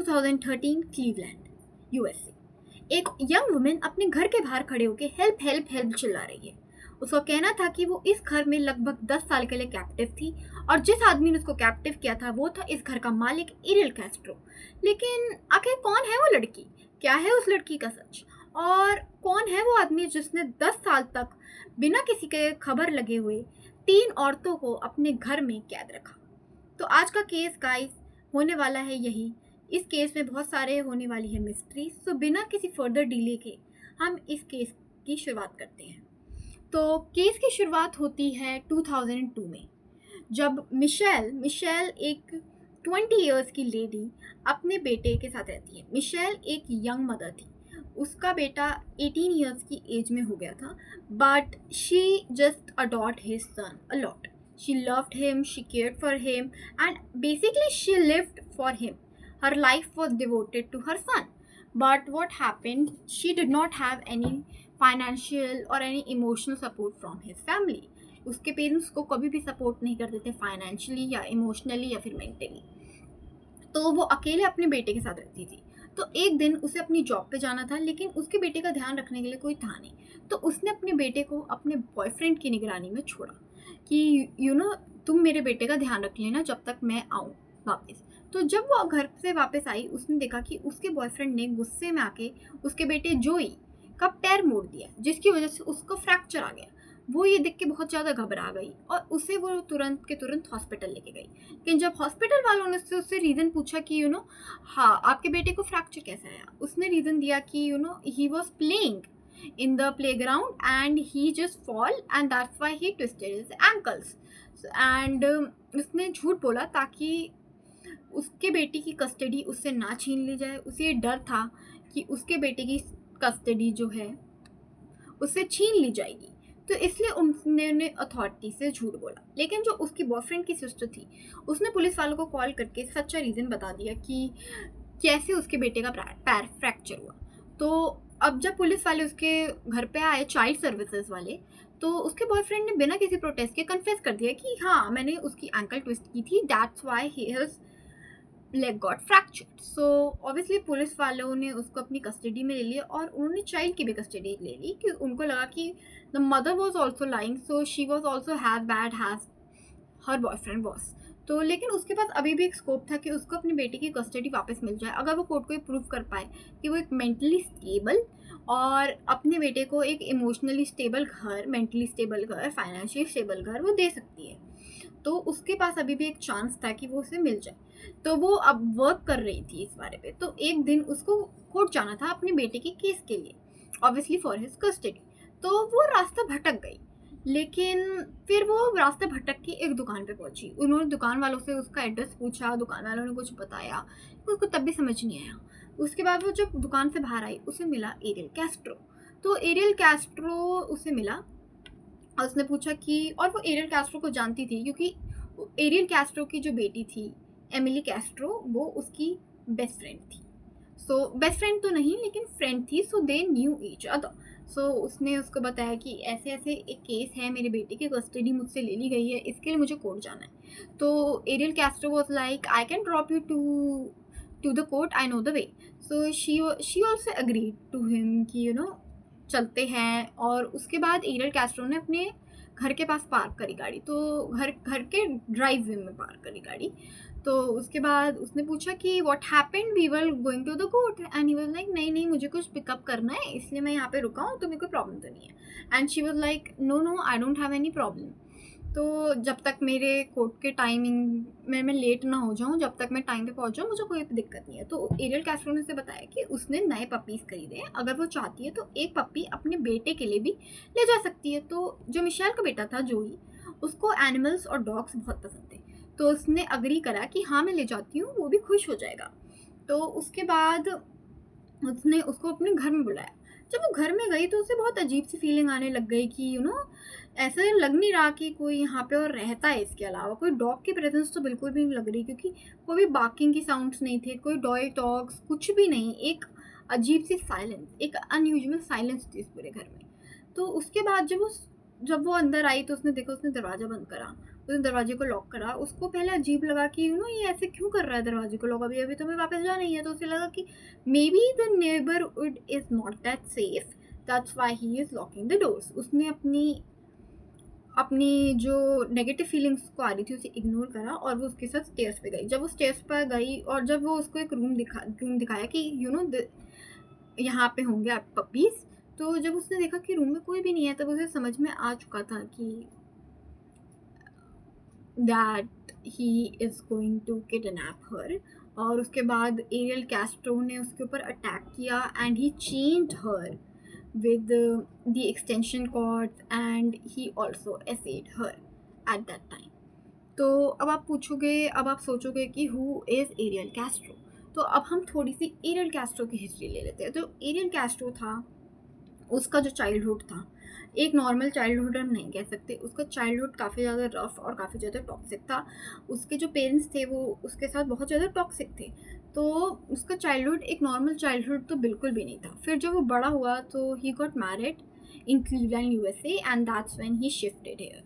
2013 Cleveland, USA. एक young women अपने घर के बाहर खड़े होकर हेल्प हेल्प हेल्प चिल्ला रही है। उसका कहना था कि वो इस घर में लगभग 10 साल के लिए कैप्टिव थी और जिस आदमी ने उसको कैप्टिव किया था वो था इस घर का मालिक इरिल कैस्ट्रो। लेकिन आखिर कौन है वो लड़की? क्या है उस लड़की का सच? और कौन है वो आदमी जिसने 10 साल तक बिना किसी के खबर लगे हुए 3 औरतों को अपने घर में कैद रखा? तो आज का केस गाइस होने वाला है यही। इस केस में बहुत सारे होने वाली है मिस्ट्री। सो बिना किसी फर्दर डिले के हम इस केस की शुरुआत करते हैं। तो केस की शुरुआत होती है 2002 में, जब मिशेल एक 20 इयर्स की लेडी अपने बेटे के साथ रहती है। मिशेल एक यंग मदर थी। उसका बेटा 18 इयर्स की एज में हो गया था, but she just adored his son a lot. She loved him, she cared for him, and basically she lived for him. Her life was devoted to her son. But what happened? She did not have any financial or any emotional support from his family. उसके parents को कभी भी support नहीं करते थे financially या emotionally या फिर मेंटली। तो वो अकेले अपने बेटे के साथ रहती थी। तो एक दिन उसे अपनी जॉब पे जाना था, लेकिन उसके बेटे का ध्यान रखने के लिए कोई था नहीं। तो उसने अपने बेटे को अपने बॉयफ्रेंड की निगरानी में छोड़ा कि तुम मेरे बेटे का ध्यान रख लेना जब तक मैं आऊँ वापस। तो जब वो घर से वापस आई, उसने देखा कि उसके बॉयफ्रेंड ने गुस्से में आके उसके बेटे जोई का पैर मोड़ दिया, जिसकी वजह से उसको फ्रैक्चर आ गया। वो ये देख के बहुत ज़्यादा घबरा गई और उसे वो तुरंत के तुरंत हॉस्पिटल लेके गई। लेकिन जब हॉस्पिटल वालों ने उससे रीज़न पूछा कि हाँ आपके बेटे को फ्रैक्चर कैसे आया, उसने रीज़न दिया कि he was playing in the playground and he just fall and that's why he twisted his ankles and उसने झूठ बोला ताकि उसके बेटे की कस्टडी उससे ना छीन ली जाए। उसे ये डर था कि उसके बेटे की कस्टडी जो है उससे छीन ली जाएगी, तो इसलिए उसने अथॉरिटी से झूठ बोला। लेकिन जो उसकी बॉयफ्रेंड की सिस्टर थी, उसने पुलिस वालों को कॉल करके सच्चा रीज़न बता दिया कि कैसे उसके बेटे का पैर फ्रैक्चर हुआ। तो अब जब पुलिस वाले उसके घर पे आए, चाइल्ड सर्विसेज वाले, तो उसके बॉयफ्रेंड ने बिना किसी प्रोटेस्ट के कन्फेस कर दिया कि हाँ मैंने उसकी एंकल ट्विस्ट की थी, that's why his leg got fractured. So obviously police वालों ने उसको अपनी कस्टडी में ले लिया और उन्होंने चाइल्ड की भी कस्टडी ले ली कि उनको लगा कि the mother was also lying, so she was also has bad has her boyfriend boss. तो लेकिन उसके पास अभी भी एक स्कोप था कि उसको अपने बेटे की कस्टडी वापस मिल जाए, अगर वो कोर्ट को प्रूव कर पाए कि वो एक मेंटली स्टेबल और अपने बेटे को एक इमोशनली स्टेबल घर, मेंटली स्टेबल घर, फाइनेंशियली स्टेबल घर वो दे सकती है। तो उसके पास अभी भी एक चांस था कि वो उसे मिल जाए। तो वो अब वर्क कर रही थी इस बारे पे। तो एक दिन उसको कोर्ट जाना था अपने बेटे के केस के लिए, ऑब्वियसली फॉर हिज कस्टडी। तो वो रास्ता भटक गई, लेकिन फिर वो रास्ते भटक के एक दुकान पे पहुंची। उन्होंने दुकान वालों से उसका एड्रेस पूछा, दुकान वालों ने कुछ बताया, उसको तब भी समझ नहीं आया। उसके बाद वो जब दुकान से बाहर आई, उसे मिला एरियल कैस्ट्रो। तो एरियल कैस्ट्रो उसे मिला और उसने पूछा कि, और वो एरियल कैस्ट्रो को जानती थी क्योंकि एरियल कैस्ट्रो की जो बेटी थी एमिली कैस्ट्रो, वो उसकी बेस्ट फ्रेंड थी। सो बेस्ट फ्रेंड तो नहीं लेकिन फ्रेंड थी, सो दे न्यू ईच अदर। सो उसने उसको बताया कि ऐसे ऐसे एक केस है, मेरे बेटे की कस्टडी मुझसे ले ली गई है, इसके लिए मुझे कोर्ट जाना है। तो Ariel Castro was like I can drop you to the court, I know the way. So she also agreed to him कि चलते हैं। और उसके बाद एरियल कैस्ट्रो ने अपने घर के पास पार्क करी गाड़ी, तो घर के ड्राइव वे में पार्क करी गाड़ी। तो उसके बाद उसने पूछा कि what happened, we were going to the court, and he was like नहीं नहीं मुझे कुछ पिकअप करना है इसलिए मैं यहाँ पे रुका हूँ, तो मेरे को प्रॉब्लम तो नहीं है। And she was like no no I don't have any problem. तो जब तक मेरे कोर्ट के टाइमिंग में मैं लेट ना हो जाऊँ, जब तक मैं टाइम पे पहुँच जाऊँ, मुझे कोई दिक्कत नहीं है। तो एरियल कैस्ट्रो ने उसे बताया कि उसने नए पपीज़ खरीदे हैं, अगर वो चाहती है तो एक पपी अपने बेटे के लिए भी ले जा सकती है। तो जो मिशेल का बेटा था जोई, उसको एनिमल्स और डॉग्स बहुत पसंद थे, तो उसने अग्री करा कि हाँ मैं ले जाती हूँ, वो भी खुश हो जाएगा। तो उसके बाद उसने उसको अपने घर में बुलाया। जब वो घर में गई तो उसे बहुत अजीब सी फीलिंग आने लग गई कि ऐसा लग नहीं रहा कि कोई यहाँ पे और रहता है। इसके अलावा कोई डॉग की प्रेजेंस तो बिल्कुल भी नहीं लग रही, क्योंकि कोई भी बार्किंग की साउंड्स नहीं थे, कोई डॉग टॉक्स कुछ भी नहीं। एक अजीब सी साइलेंस, एक अनयूजुअल साइलेंस थी इस पूरे घर में। तो उसके बाद जब वो अंदर आई तो उसने देखा, उसने दरवाज़ा बंद करा, उसने दरवाजे को लॉक करा। उसको पहले अजीब लगा कि ये ऐसे क्यों कर रहा है दरवाजे को लॉक, अभी अभी तो हमें वापस जाना ही है। तो उसे लगा कि may be the neighbourhood is not that safe, that's why he is locking the doors. उसने अपनी अपनी जो नेगेटिव फीलिंग्स को आ रही थी उसे इग्नोर करा और वो उसके साथ स्टेयर्स पे गई। जब वो स्टेयर्स पर गई और जब वो उसको एक रूम दिखाया कि यहाँ पे होंगे आप पपीज़, तो जब उसने देखा कि रूम में कोई भी नहीं है तब उसे समझ में आ चुका था कि that he is going to kidnap her. और उसके बाद एरियल कैस्ट्रो ने उसके ऊपर अटैक किया and he chained her with the extension cords and he also essayed her at that time. तो अब आप सोचोगे कि हु इज़ एरियल कैस्ट्रो। तो अब हम थोड़ी सी एरियल कैस्ट्रो की हिस्ट्री ले लेते हैं। तो एरियल कैस्ट्रो था, उसका जो चाइल्डहुड था, एक नॉर्मल चाइल्डहुड हम नहीं कह सकते, उसका चाइल्डहुड काफ़ी ज़्यादा रफ और काफ़ी ज़्यादा टॉक्सिक था। उसके जो पेरेंट्स थे वो उसके साथ बहुत ज़्यादा टॉक्सिक थे। तो उसका चाइल्डहुड एक नॉर्मल चाइल्डहुड तो बिल्कुल भी नहीं था। फिर जब वो बड़ा हुआ तो he got married in Cleveland USA and that's when he shifted here.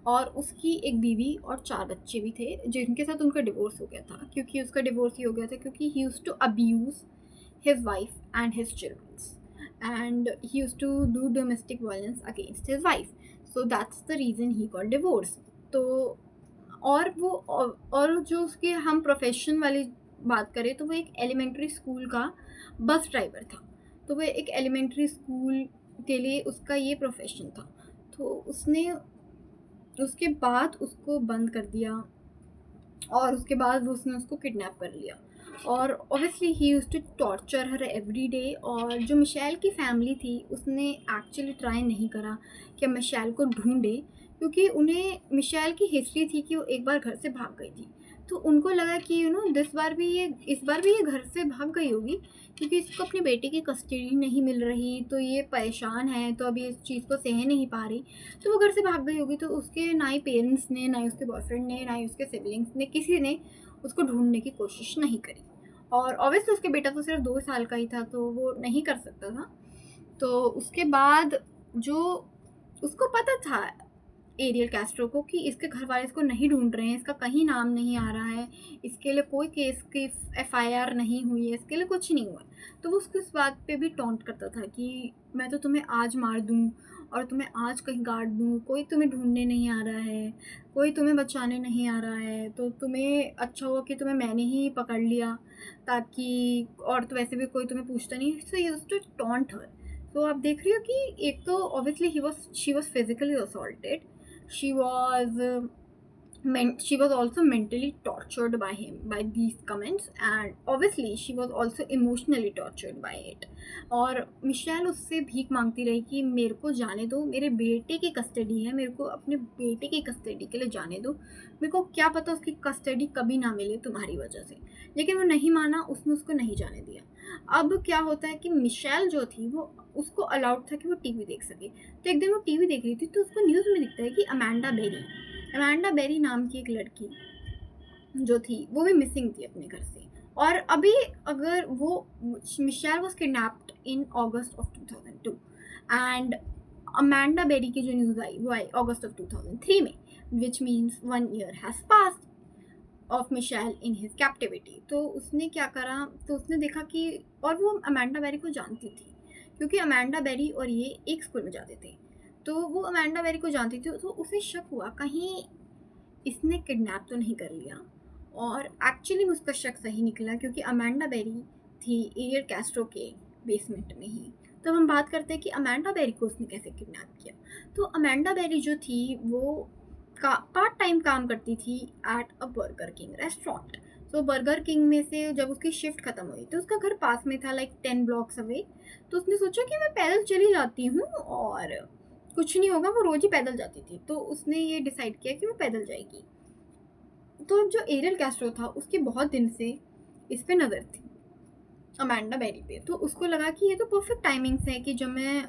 और उसकी एक बीवी और 4 बच्चे भी थे जिनके साथ उनका डिवोर्स हो गया था। क्योंकि उसका डिवोर्स ही हो गया था क्योंकि he used to abuse his wife and his children, and he used to do domestic violence against his wife, so that's the reason he got divorced. तो और जो उसके हम प्रोफेशन वाली बात करें तो वो एक एलिमेंट्री स्कूल का बस ड्राइवर था। तो वो एक एलिमेंट्री स्कूल के लिए उसका ये प्रोफेशन था। तो उसने उसके बाद उसको बंद कर दिया और उसके बाद उसने उसको किडनैप कर लिया। और obviously he used to torture her every day. और जो मिशेल की फैमिली थी उसने एक्चुअली ट्राई नहीं करा कि मिशेल को ढूंढे, क्योंकि उन्हें मिशेल की हिस्ट्री थी कि वो एक बार घर से भाग गई थी। तो उनको लगा कि इस बार भी ये घर से भाग गई होगी क्योंकि इसको अपनी बेटी की कस्टडी नहीं मिल रही, तो ये परेशान है, तो अभी इस चीज़ को सह नहीं पा रही, तो वो घर से भाग गई होगी। तो उसके ना ही पेरेंट्स ने, ना ही उसके बॉयफ्रेंड ने, ना ही उसके सिबलिंग्स ने, किसी ने उसको ढूंढने की कोशिश नहीं करी। और ऑब्वियसली उसके बेटा तो सिर्फ 2 साल का ही था तो वो नहीं कर सकता था। तो उसके बाद जो उसको पता था एरियल कैस्ट्रो को कि इसके घर वाले इसको नहीं ढूंढ रहे हैं, इसका कहीं नाम नहीं आ रहा है, इसके लिए कोई केस की एफआईआर नहीं हुई है, इसके लिए कुछ नहीं हुआ। तो वो उसको इस बात पे भी टॉन्ट करता था कि मैं तो तुम्हें आज मार दूँ और तुम्हें आज कहीं गाड़ दूँ, कोई तुम्हें ढूंढने नहीं आ रहा है, कोई तुम्हें बचाने नहीं आ रहा है, तो तुम्हें अच्छा हुआ कि तुम्हें मैंने ही पकड़ लिया, ताकि और तो वैसे भी कोई तुम्हें पूछता नहीं। सो ही यूज्ड टू टॉन्ट हर। तो आप देख रही हो कि एक तो obviously she was physically assaulted, she was she was also mentally tortured by him, by these comments, and obviously she was also emotionally tortured by it. और मिशेल उससे भीख मांगती रही कि मेरे को जाने दो, मेरे बेटे की कस्टडी है, मेरे को अपने बेटे की कस्टडी के लिए जाने दो, मेरे को क्या पता उसकी कस्टडी कभी ना मिले तुम्हारी वजह से। लेकिन वो नहीं माना, उसने उसको नहीं जाने दिया। अब क्या होता है कि मिशेल जो थी वो उसको अलाउड था कि वो टीवी देख सके। तो एक दिन वो टीवी देख रही थी तो उसको न्यूज़ में दिखता है कि अमांडा बेरी नाम की एक लड़की जो थी वो भी मिसिंग थी अपने घर से। और अभी अगर वो Michelle was kidnapped in August of 2002 and Amanda Berry की जो न्यूज़ आई वो आई अगस्त ऑफ 2003 में, which means 1 year has passed of Michelle in his captivity. तो उसने क्या करा, तो उसने देखा कि, और वो अमांडा बेरी को जानती थी क्योंकि अमांडा बेरी और ये एक स्कूल में जाते थे। तो वो अमांडा बेरी को जानती थी, तो उसे शक हुआ कहीं इसने किडनैप तो नहीं कर लिया। और एक्चुअली उसका शक सही निकला क्योंकि अमांडा बेरी थी एरियल कैस्ट्रो के बेसमेंट में ही। तो हम बात करते हैं कि अमांडा बेरी को उसने कैसे किडनैप किया। तो अमांडा बेरी जो थी वो पार्ट टाइम काम करती थी at a burger king restaurant. तो बर्गर किंग में से जब उसकी शिफ्ट ख़त्म हुई तो उसका घर पास में था, लाइक 10 blocks अवे। तो उसने सोचा कि मैं पैदल चली जाती हूँ और कुछ नहीं होगा, वो रोज़ ही पैदल जाती थी। तो उसने ये डिसाइड किया कि वो पैदल जाएगी। तो जो एरियल कैस्ट्रो था उसकी बहुत दिन से इस पे नज़र थी, अमांडा बेरी पे। तो उसको लगा कि ये तो परफेक्ट टाइमिंग्स है कि जब मैं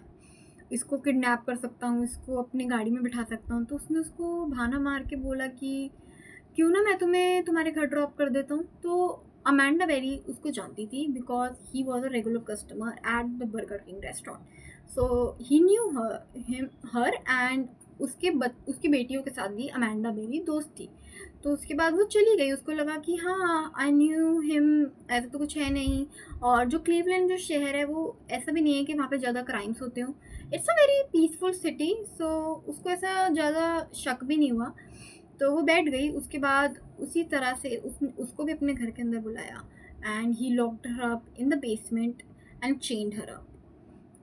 इसको किडनैप कर सकता हूँ, इसको अपनी गाड़ी में बिठा सकता हूँ। तो उसने उसको बहाना मार के बोला कि क्यों ना मैं तुम्हें तुम्हारे घर ड्रॉप कर देता हूँ। तो अमांडा बेरी उसको जानती थी because he was a regular customer at the burger king restaurant. So he new her and उसकी बेटियों के साथ भी अमेंडा बेरी दोस्त थी। तो उसके बाद वो चली गई, उसको लगा कि हाँ आई न्यू हिम, ऐसा तो कुछ है नहीं। और जो क्लीवलैंड जो शहर है वो ऐसा भी नहीं है कि वहाँ पे ज़्यादा क्राइम्स होते हों, it's a very peaceful city. So उसको ऐसा ज़्यादा शक भी नहीं हुआ, तो वो बैठ गई। उसके बाद उसी तरह से उसको भी अपने घर के अंदर बुलाया and he locked her up in the basement and chained her up.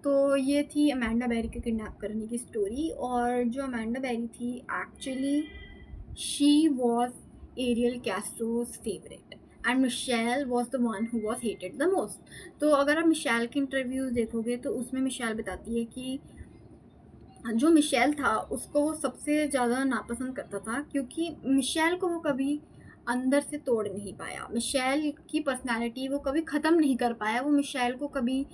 तो ये थी अमेंडा बेरी के किडनैप करने की स्टोरी। और जो अमेंडा बेरी थी actually she was Ariel Castro's favourite and Michelle was the one who was hated the most. तो अगर आप मिशेल के इंटरव्यूज़ देखोगे तो उसमें मिशेल बताती है कि जो मिशेल था उसको वो सबसे ज़्यादा नापसंद करता था, क्योंकि मिशेल को वो कभी अंदर से तोड़ नहीं पाया। मिशेल की पर्सनालिटी वो कभी ख़त्म नहीं कर पाया, वो मिशेल को कभी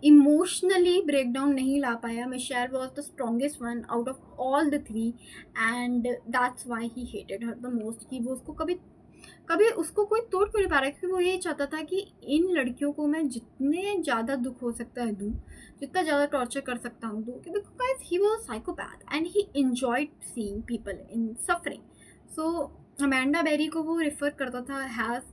इमोशनली ब्रेक डाउन नहीं ला पाया। Michelle was the strongest one out of all the three and that's why he hated her the most. कि वो उसको कभी कभी उसको कोई तोड़ क्यों नहीं पा रहा है, क्योंकि वो ये चाहता था कि इन लड़कियों को मैं जितने ज़्यादा दुख हो सकता है दूँ, जितना ज़्यादा टॉर्चर कर सकता हूँ दूँ, क्योंकि guys he was a psychopath and he enjoyed seeing people in suffering. So Amanda Berry को वो रेफर करता था हैज़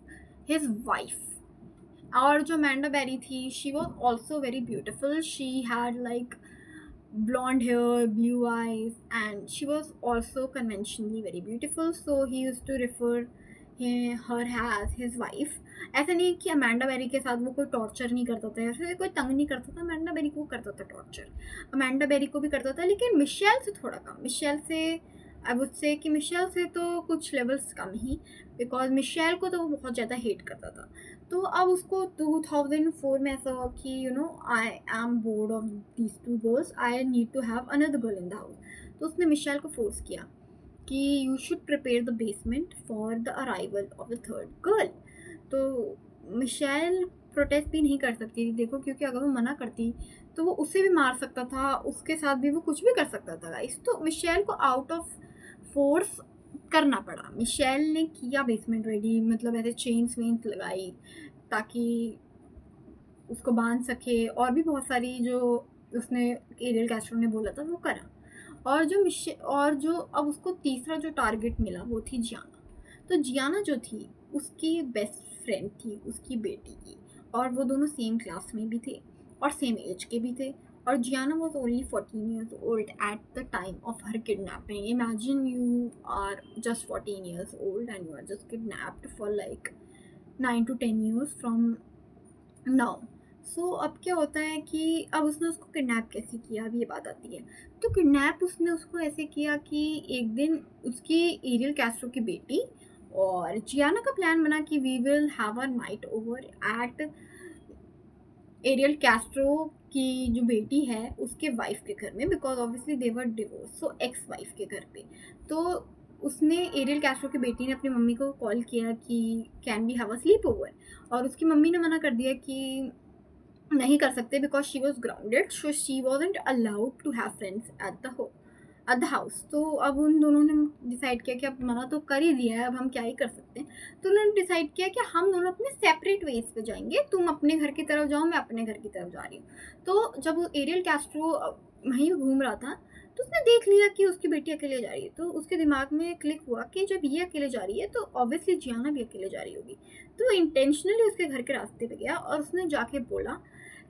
हिज वाइफ। और जो अमेंडा बेरी थी she was also very beautiful, she had like blonde hair, blue eyes, and she was also conventionally very beautiful. So he used to refer her as his wife. ऐसा नहीं कि Amanda berry के साथ वो कोई torture नहीं करता था या फिर कोई तंग नहीं करता था, अमेंडा बेरी को करता था टॉर्चर, अमेंडा बेरी को भी करता था, लेकिन मिशेल से थोड़ा कम। मिशेल से आई वुड से कि मिशेल से तो कुछ लेवल्स कम ही, बिकॉज मिशेल को तो वो बहुत ज़्यादा हेट करता था। तो अब उसको 2004 में ऐसा हुआ कि I am bored of these two girls, I need to have another girl in the house. तो उसने मिशेल को फोर्स किया कि you should prepare the basement for the arrival of the third girl. तो मिशेल प्रोटेस्ट भी नहीं कर सकती थी, देखो, क्योंकि अगर वो मना करती तो वो उसे भी मार सकता था, उसके साथ भी वो कुछ भी कर सकता था गाइस। तो मिशेल को आउट ऑफ फोर्स करना पड़ा। मिशेल ने किया बेसमेंट रेडी, मतलब ऐसे चेन्स वेन्स लगाई ताकि उसको बांध सके, और भी बहुत सारी जो उसने एरियल कैस्ट्रो ने बोला था वो करा। और जो अब उसको तीसरा जो टारगेट मिला वो थी जियाना। तो जियाना जो थी उसकी बेस्ट फ्रेंड थी उसकी बेटी की, और वो दोनों सेम क्लास में भी थे और सेम एज के भी थे। और Ziana was only 14 years old at the time of her kidnapping. Imagine you are just 14 years old and you are just kidnapped for like 9 to 10 years from now. सो अब क्या होता है कि अब उसने उसको किडनैप कैसे किया, अब ये बात आती है। तो किडनैप उसने उसको ऐसे किया कि एक दिन उसकी एरियल कैस्ट्रो की बेटी और जियाना का प्लान बना कि we will have a night over at Ariel Castro की जो बेटी है उसके वाइफ के घर में, because obviously they were divorce, so ex wife के घर पे। तो उसने एरियल कैस्ट्रो की बेटी ने अपनी मम्मी को कॉल किया कि can we have a sleepover, और उसकी मम्मी ने मना कर दिया कि नहीं कर सकते because she was grounded, so she wasn't allowed to have friends at the house. तो अब उन दोनों ने डिसाइड किया कि अब मना तो कर ही दिया है, अब हम क्या ही कर सकते हैं। तो उन्होंने डिसाइड किया कि हम दोनों अपने सेपरेट वेज पे जाएंगे, तुम अपने घर की तरफ जाओ, मैं अपने घर की तरफ जा रही हूँ। तो जब वो एरियल कैस्ट्रो वहीं घूम रहा था तो उसने देख लिया कि उसकी बेटी अकेले जा रही है, तो उसके दिमाग में क्लिक हुआ कि जब ये अकेले जा रही है तो ऑब्वियसली जियाना भी अकेले जा रही होगी। तो वो इंटेंशनली उसके घर के रास्ते पे गया और उसने जाके बोला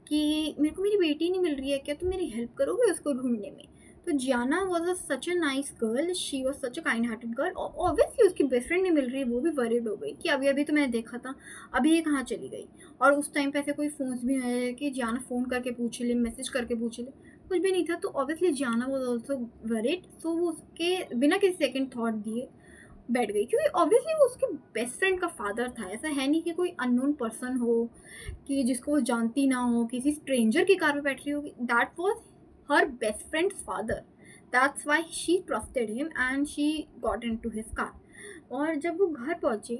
कि मेरे को मेरी बेटी नहीं मिल रही है, क्या तुम मेरी हेल्प करोगे उसको ढूंढने में। तो Gina was such a nice girl, she was such a kind hearted girl. Obviously उसकी बेस्ट फ्रेंड नहीं मिल रही, वो भी वरीड हो गई कि अभी अभी तो मैंने देखा था, अभी ये कहाँ चली गई। और उस टाइम पे ऐसे कोई फ़ोन्स भी नहीं है कि जियाना फ़ोन करके पूछ ले, मैसेज करके पूछ ले, कुछ भी नहीं था। तो obviously Ziana was also worried, सो वो उसके बिना किसी सेकेंड थाट दिए बैठ गई, क्योंकि ऑब्वियसली वो उसके बेस्ट फ्रेंड का फादर था। ऐसा है नहीं कि कोई अननोन पर्सन हो कि जिसको वो जानती ना हो, किसी स्ट्रेंजर की कार में बैठ रही होगी। That was her best friend's father, that's why she trusted him and she got into his car. और जब वो घर पहुंची,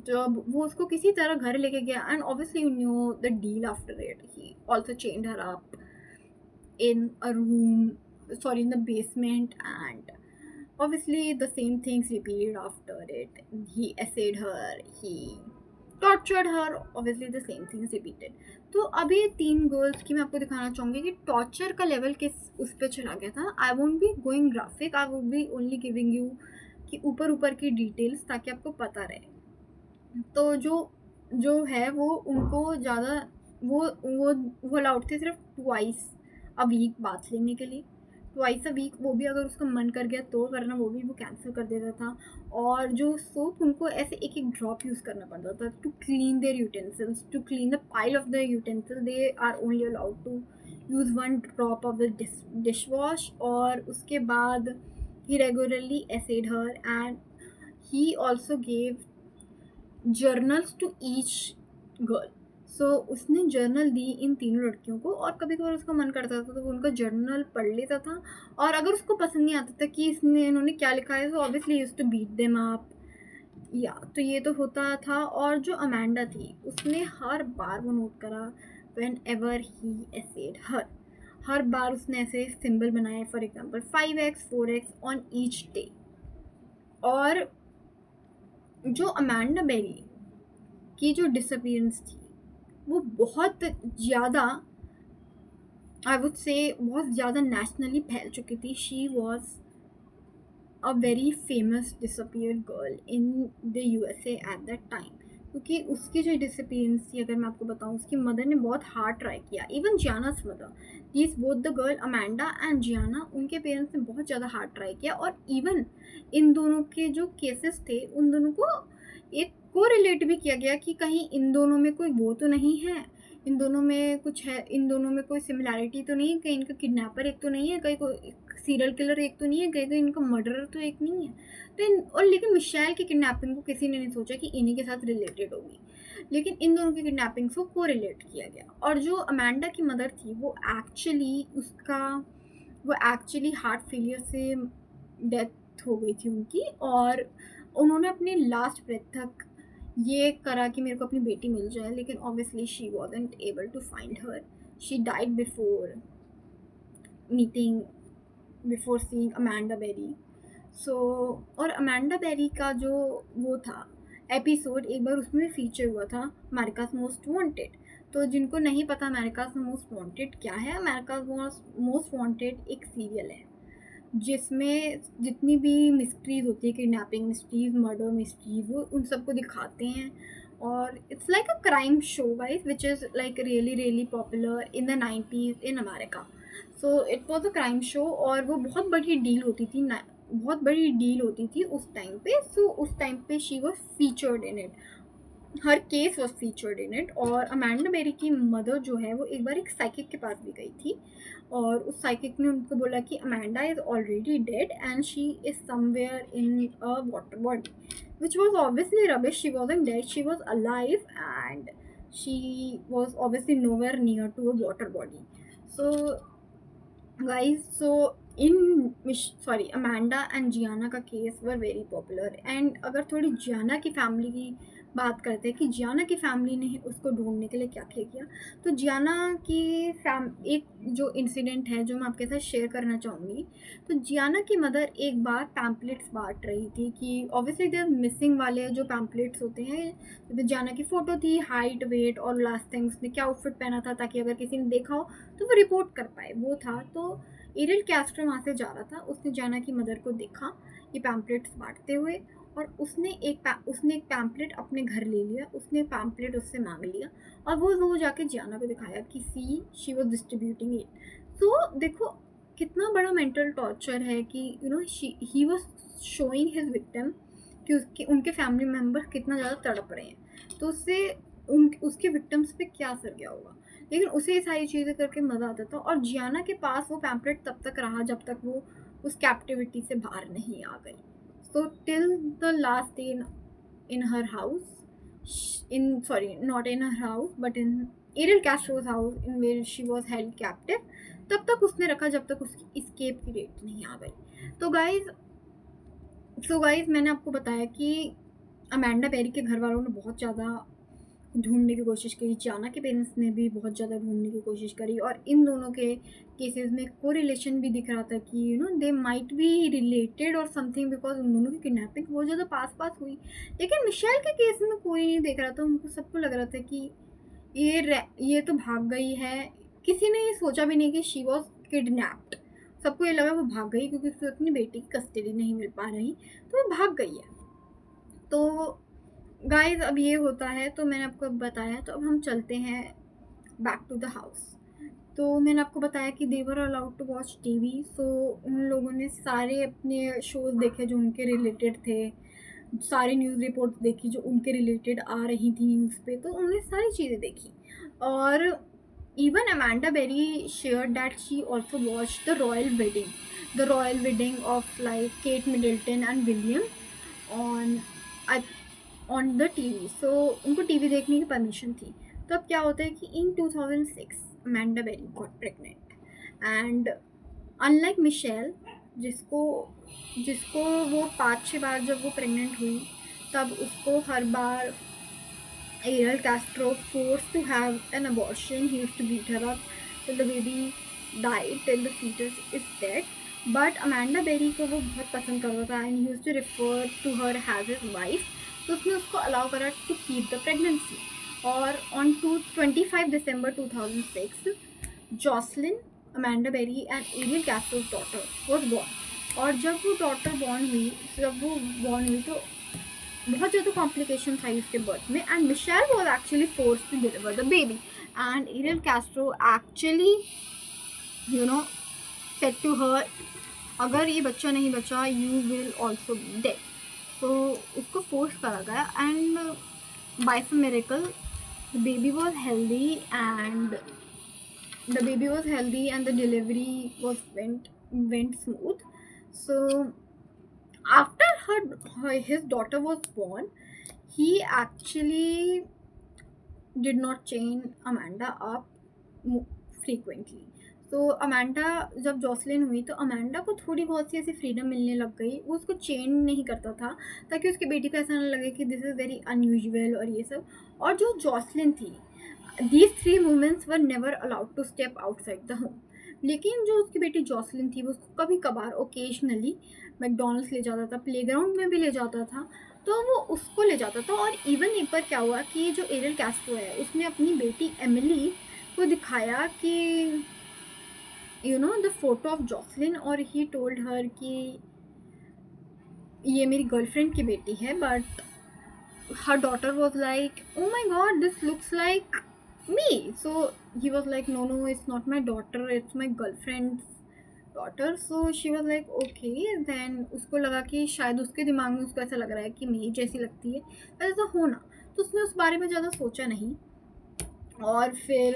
जब वो उसको किसी तरह घर लेके गया, and obviously you new the deal after it, he also changed her up in a room, sorry, in the basement, and obviously the same things repeated after it. He essayed her, he tortured her, obviously the same thing is repeated. तो अभी 3 girls की मैं आपको दिखाना चाहूँगी कि torture का level किस उस पे चला गया था. I won't be going graphic, I would be only giving you कि ऊपर ऊपर की डिटेल्स ताकि आपको पता रहे. तो जो जो है वो उनको ज़्यादा वो अलाउड थे सिर्फ ट्वाइस अ वीक बाथ लेने के लिए. ट्वाइस अ वीक, वो भी अगर उसका मन कर गया तो, वरना वो भी वो कैंसिल कर देता था. और जो सोप उनको ऐसे एक एक ड्रॉप यूज़ करना पड़ता था to clean their utensils, to clean the pile of the utensil. They are only allowed to use 1 drop of the dish wash. और उसके बाद ही regularly acid her and he also gave journals to each girl. So उसने journal दी इन तीनों लड़कियों को, और कभी कभार उसका मन करता था तो वो उनका जर्नल पढ़ लेता था. और अगर उसको पसंद नहीं आता था कि इन्होंने क्या लिखा है, तो obviously used to beat them up. या तो ये तो होता था. और जो अमेंडा थी उसने हर बार वो नोट करा व्हेन एवर ही एसेड हर बार उसने ऐसे सिंबल बनाए, for example 5x 4x on each day. और जो अमेंडा बेरी की जो डिसअपीयरेंस थी वो बहुत ज़्यादा, आई वुड से बहुत ज़्यादा नेशनली फैल चुकी थी. She was a very famous disappeared girl in the USA at that time. क्योंकि उसकी जो डिसअपीयरेंस थी, अगर मैं आपको बताऊँ, उसकी मदर ने बहुत हार्ड ट्राई किया. Even Gina's mother, these both the girl Amanda and Gina, उनके पेरेंट्स ने बहुत ज़्यादा हार्ड ट्राई किया. और इवन इन दोनों के जो केसेस थे उन दोनों को एक को रिलेट भी किया गया कि कहीं इन दोनों में कोई वो तो नहीं है, इन दोनों में कुछ है, इन दोनों में कोई सिमिलैरिटी तो नहीं है, कहीं इनका किडनैपर एक तो नहीं है, कहीं कोई सीरियल किलर एक तो नहीं है, कहीं इनका मर्डरर तो एक नहीं है. और लेकिन मिशेल की किडनैपिंग को किसी ने नहीं सोचा कि इन्हीं के साथ रिलेटेड होगी, लेकिन इन दोनों की किडनैपिंग को रिलेट किया गया. और जो अमेंडा की मदर थी वो एक्चुअली हार्ट फेलियर से डेथ हो गई थी उनकी. और उन्होंने अपने लास्ट ब्रेथ तक ये करा कि मेरे को अपनी बेटी मिल जाए, लेकिन obviously she wasn't able to find her. She died before seeing Amanda Berry. So और अमेंडा बेरी का जो वो था एपिसोड, एक बार उसमें फीचर हुआ था अमेरिकाज मोस्ट वांटेड. तो जिनको नहीं पता अमेरिकाज मोस्ट वांटेड क्या है, अमेरिकाज मोस्ट वांटेड एक सीरियल है जिसमें जितनी भी मिस्ट्रीज होती है, किडनैपिंग मिस्ट्रीज, मर्डर मिस्ट्रीज, वो उन सबको दिखाते हैं. और it's like a crime show guys which is like really really popular in the 90s in America. So it was a crime show और वो बहुत बड़ी डील होती थी उस टाइम पे. सो उस टाइम पे she was featured in it, her case was featured in it. और अमेंडा बेरी की मदर जो है वो एक बार एक साइकिक के पास भी गई थी, और उस साइकिक ने उनको बोला कि Amanda is already dead and she is somewhere in a water body, which was obviously rubbish. She wasn't dead, she was alive and she was obviously nowhere near to a water body. So guys, so Amanda and Gina का case were very popular. And अगर थोड़ी जियाना की family की बात करते हैं कि जियाना की फैमिली ने उसको ढूंढने के लिए क्या क्या किया, तो जियाना की एक जो इंसिडेंट है जो मैं आपके साथ शेयर करना चाहूँगी. तो जियाना की मदर एक बार पैम्पलेट्स बांट रही थी कि ऑब्वियसली देयर मिसिंग वाले जो पैम्पलेट्स होते हैं, तो जियाना की फ़ोटो थी, हाइट, वेट और लास्ट टाइम उसने क्या आउटफिट पहना था, ताकि अगर किसी ने देखा हो तो वो रिपोर्ट कर पाए, वो था. तो एरियल कैस्ट्रो वहाँ से जा रहा था, उसने जियाना की मदर को देखा ये पैम्पलेट्स बांटते हुए, और उसने एक पैम्पलेट अपने घर ले लिया, उसने पैम्पलेट उससे मांग लिया और वो जाके जियाना को दिखाया कि शी वॉज डिस्ट्रीब्यूटिंग इट. तो देखो कितना बड़ा मेंटल टॉर्चर है कि he was showing his victim कि उनके फैमिली मेम्बर्स कितना ज़्यादा तड़प रहे हैं, तो उसके विक्टिम्स पे क्या असर गया होगा. लेकिन उसे ये सारी चीज़ें करके मज़ा आता था. और जियाना के पास वो पैम्पलेट तब तक रहा जब तक वो उस कैप्टिविटी से बाहर नहीं आ गई. So till the last day in her house, not in her house but in Ariel Castro's house in where she was held captive, तब तक उसने रखा जब तक उसकी एस्केप की डेट नहीं आ गई. तो गाइज मैंने आपको बताया कि अमेंडा बेरी के घर वालों ने बहुत ज़्यादा ढूंढने की कोशिश करी, जाना के पेरेंट्स ने भी बहुत ज़्यादा ढूंढने की कोशिश करी, और इन दोनों के केसेस में कोरिलेशन भी दिख रहा था कि दे माइट बी रिलेटेड और समथिंग, बिकॉज उन दोनों की किडनैपिंग बहुत ज़्यादा पास पास हुई। लेकिन मिशेल के केस में कोई नहीं देख रहा था, उनको सबको लग रहा था कि ये तो भाग गई है। किसी ने ये सोचा भी नहीं कि शी वॉज किडनैप्ड। सबको ये लगा वो भाग गई क्योंकि उसको अपनी बेटी की कस्टडी नहीं मिल पा रही, तो वो भाग गई है। तो गाइस अब ये होता है, तो मैंने आपको बताया, तो अब हम चलते हैं बैक टू द हाउस। तो मैंने आपको बताया कि they were allowed to watch TV, so उन लोगों ने सारे अपने शोज देखे जो उनके रिलेटेड थे, सारी न्यूज़ रिपोर्ट्स देखी जो उनके रिलेटेड आ रही थी न्यूज़ पे, तो उन्होंने सारी चीज़ें देखी। और even Amanda Berry share that she also watch the royal wedding of like Kate Middleton and William on the TV. So उनको टीवी देखने की परमिशन थी। तो अब क्या होता है कि in 2006 Amanda Berry got pregnant, and unlike Michelle, जिसको जिसको वो 5-6 बार जब वो प्रेग्नेंट हुई तब उसको हर बार Ariel Castro forced to have an abortion. He used to beat her up till the baby died, till the fetus is dead. But Amanda Berry को वो बहुत पसंद करता था, and he used to refer to her as his wife. तो उसने उसको allow करा to keep the pregnancy. और on 25 December 2006, Jocelyn, Amanda Berry and Ariel Castro's daughter was born. और जब वो डॉटर बॉर्न हुई तो बहुत ज़्यादा कॉम्प्लिकेशन था उसके बर्थ में, and Michelle was actually force to deliver the baby, and Ariel Castro actually said to her, अगर ये बच्चा नहीं बचा you will also be dead. तो उसको फोर्स करा गया, and by some miracle the baby was healthy and the delivery was went smooth. So after his daughter was born, he actually did not chain Amanda up frequently. तो Amanda जब Jocelyn हुई तो Amanda को थोड़ी बहुत सी ऐसी freedom मिलने लग गई, वो उसको चेन नहीं करता था ताकि उसकी बेटी को ऐसा ना लगे कि दिस इज़ वेरी अनयूजुअल और ये सब। और जो जॉसलिन थी, these 3 womens were never allowed to step outside the home. लेकिन जो उसकी बेटी जॉसलिन थी वो उसको कभी कभार ओकेजनली मैकडोनल्ड्स ले जाता था, प्लेग्राउंड में भी ले जाता था, तो वो उसको ले जाता था। और इवन एक बार क्या हुआ कि जो एरियल कैस्ट्रो है उसने अपनी बेटी एमिली को दिखाया कि द फोटो ऑफ जॉसलिन, और ही टोल्ड हर कि ये मेरी गर्लफ्रेंड की बेटी है, but her daughter was like oh my God this looks like me. So he was like no it's not my daughter, it's my girlfriend's daughter. So she was like okay. Then उसको लगा कि शायद उसके दिमाग में उसको ऐसा लग रहा है कि मेरी जैसी लगती है, पर ऐसा होना, तो उसने उस बारे में ज़्यादा सोचा नहीं। और फिर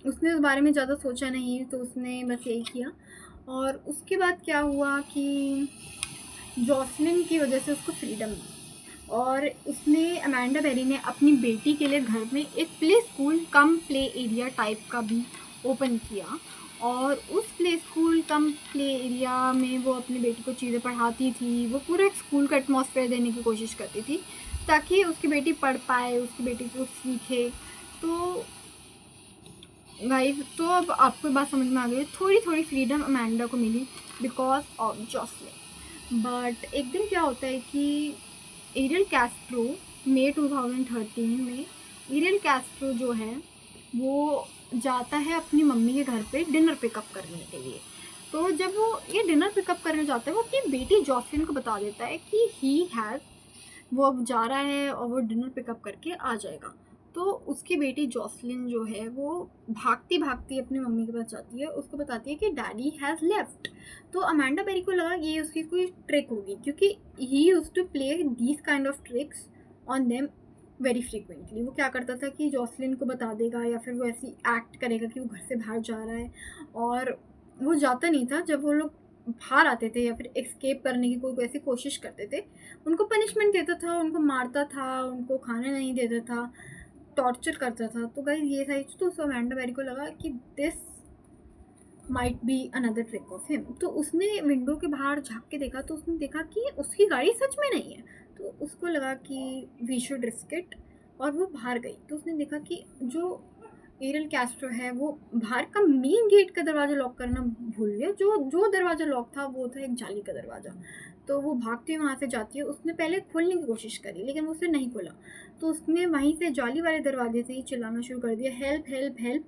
उसने उस बारे में ज़्यादा सोचा नहीं, तो उसने बस यही किया। और उसके बाद क्या हुआ कि जॉसलिन की वजह से उसको फ्रीडम मिली, और उसने अमांडा बेरी ने अपनी बेटी के लिए घर में एक प्ले स्कूल कम प्ले एरिया टाइप का भी ओपन किया। और उस प्ले स्कूल कम प्ले एरिया में वो अपनी बेटी को चीज़ें पढ़ाती थी, वो पूरा एक स्कूल का एटमॉस्फेयर देने की कोशिश करती थी ताकि उसकी बेटी पढ़ पाए, उसकी बेटी को सीखे। तो गाइस, तो अब आपको बात समझ में आ गई, थोड़ी थोड़ी फ्रीडम अमांडा को मिली बिकॉज ऑफ जॉसलिन। बट एक दिन क्या होता है कि एरियल कैस्ट्रो मई 2013 में एरियल कैस्ट्रो जो है वो जाता है अपनी मम्मी के घर पे डिनर पिकअप करने के लिए। तो जब वो ये डिनर पिकअप करने जाता है, वो अपनी बेटी जॉसलिन को बता देता है कि वो अब जा रहा है और वो डिनर पिकअप करके आ जाएगा। तो उसकी बेटी जॉसलिन जो है वो भागती भागती अपनी मम्मी के पास जाती है, उसको बताती है कि डैडी हैज़ लेफ्ट। तो अमांडा बेरी को लगा ये उसकी कोई ट्रिक होगी, क्योंकि he used to play these kind of tricks on them very frequently. वो क्या करता था कि जॉसलिन को बता देगा या फिर वो ऐसी एक्ट करेगा कि वो घर से बाहर जा रहा है, और वो जाता नहीं था। जब वो लोग बाहर आते थे या फिर एस्केप करने की कोई ऐसी कोशिश करते थे, उनको पनिशमेंट देता था, उनको मारता था, उनको खाना नहीं देता था, टॉर्चर करता था। तो गाइस ये सारी चीज़, तो अमांडा बेरी को लगा कि this might be another trick of him. तो उसने विंडो के बाहर झाँक के देखा, तो उसने देखा कि उसकी गाड़ी सच में नहीं है। तो उसको लगा कि वी शुड रिस्क इट, और वो बाहर गई तो उसने देखा कि जो एरियल कैस्ट्रो है वो बाहर का मेन गेट का दरवाज़ा लॉक करना भूल गया। जो जो दरवाज़ा लॉक था वो था एक जाली का दरवाज़ा। तो वो भागती हुई वहाँ से जाती है। उसने पहले खोलने की कोशिश करी लेकिन वो उसने नहीं खोला। तो उसने वहीं से जाली वाले दरवाजे से ही चिल्लाना शुरू कर दिया, help help help.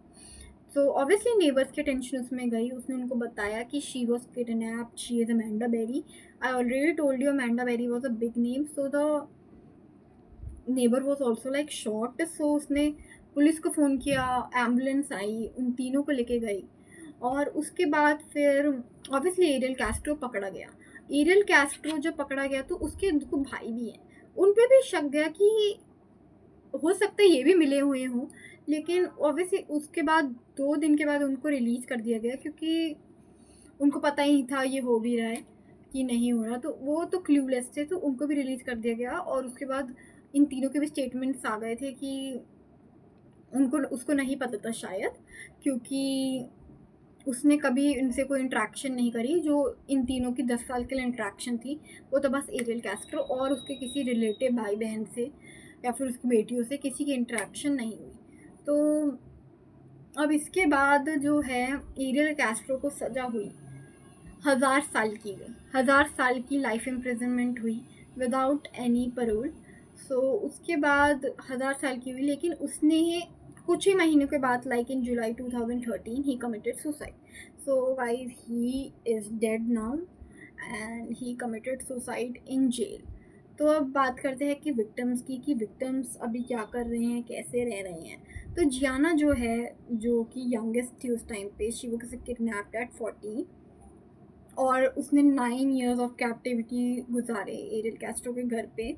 So obviously neighbours की टेंशन उसमें गई। उसने उनको बताया कि she was kidnapped, she is Amanda Berry. I already told you Amanda Berry was a big name. So the neighbour was also like shocked. So उसने police को phone किया, एम्बुलेंस आई, उन तीनों को लेके गई। और उसके बाद फिर ऑब्वियसली एरियल कैस्ट्रो पकड़ा गया। एरियल कैस्ट्रो जब पकड़ा गया तो उसके दो भाई भी हैं, उन पे भी शक गया कि हो सकता है ये भी मिले हुए हों। लेकिन ऑब्वियसली उसके बाद 2 दिन के बाद उनको रिलीज़ कर दिया गया क्योंकि उनको पता ही नहीं था ये हो भी रहा है कि नहीं हो रहा। तो वो तो क्लूलेस थे तो उनको भी रिलीज़ कर दिया गया। और उसके बाद इन तीनों के भी स्टेटमेंट्स आ गए थे कि उनको उसको नहीं पता था शायद, क्योंकि उसने कभी इनसे कोई इंटरेक्शन नहीं करी। जो इन तीनों की 10 साल के लिए इंटरेक्शन थी वो तो बस एरियल कैस्ट्रो और उसके किसी रिलेटिव भाई बहन से या फिर उसकी बेटियों से किसी की इंटरेक्शन नहीं हुई। तो अब इसके बाद जो है एरियल कैस्ट्रो को सज़ा हुई 1000 साल की, 1000 साल की लाइफ इम्प्रिजनमेंट हुई विदाउट एनी परोल। सो उसके बाद 1000 साल की हुई लेकिन उसने कुछ ही महीनों के बाद like in July 2013 he committed suicide. So guys he is dead now and he committed suicide in jail. तो अब बात करते हैं कि विक्टिम्स की, कि विक्टिम्स अभी क्या कर रहे हैं, कैसे रह रहे हैं। तो जियाना जो है, जो कि यंगेस्ट थी उस टाइम पे, शी वाज किडनैप्ड एट 14 और उसने 9 इयर्स ऑफ कैप्टिविटी गुजारे एरियल कैस्ट्रो के घर पे।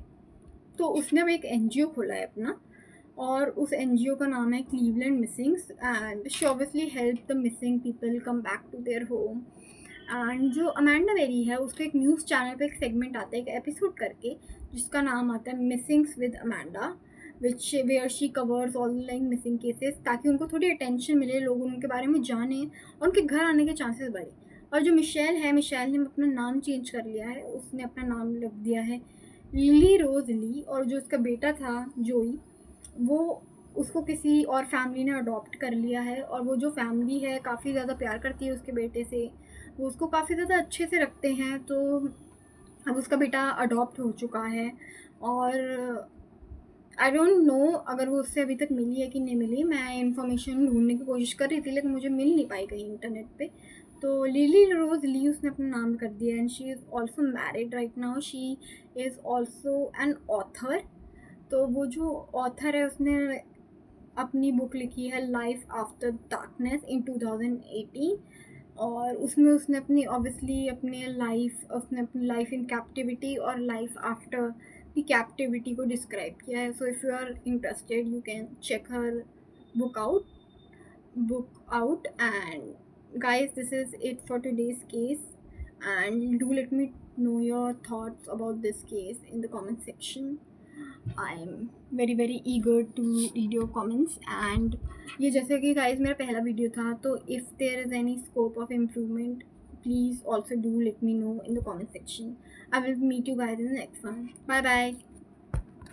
तो उसने अब एक एनजीओ खोला है अपना और उस एनजीओ का नाम है Cleveland missings and she obviously help the missing people come back to their home. And जो अमेंडा वेरी है उसका एक न्यूज़ चैनल पे एक सेगमेंट आता है, एक एपिसोड करके, जिसका नाम आता है missings with Amanda, which where she covers all like missing cases, ताकि उनको थोड़ी अटेंशन मिले, लोग उनके बारे में जाने और उनके घर आने के चांसेस बढ़े। और जो मिशेल है, मिशेल ने अपना नाम चेंज कर लिया है, उसने अपना नाम रख दिया है लिली रोज ली। और जो उसका बेटा था जोई, वो उसको किसी और फैमिली ने अडॉप्ट कर लिया है और वो जो फैमिली है काफ़ी ज़्यादा प्यार करती है उसके बेटे से, वो उसको काफ़ी ज़्यादा अच्छे से रखते हैं। तो अब उसका बेटा अडॉप्ट हो चुका है और आई डोंट नो अगर वो उससे अभी तक मिली है कि नहीं मिली। मैं इन्फॉर्मेशन ढूंढने की कोशिश कर रही थी लेकिन मुझे मिल नहीं पाई कहीं इंटरनेट पे। तो लिली रोज ली उसने अपना नाम कर दिया and she is also married right now. She is also an author. तो वो जो ऑथर है उसने अपनी बुक लिखी है लाइफ आफ्टर डार्कनेस इन 2018 और उसमें उसने अपनी ऑब्वियसली उसने अपनी लाइफ इन कैप्टिविटी और लाइफ आफ्टर द कैप्टिविटी को डिस्क्राइब किया है। So if you are interested you can check her book out and guys, this is it for today's case and do let me know your thoughts about this case in the comment section. I'm very very eager to read your comments and ये जैसे कि guys मेरा पहला video था, तो if there is any scope of improvement please also do let me know in the comment section. I will meet you guys in the next one. Bye bye.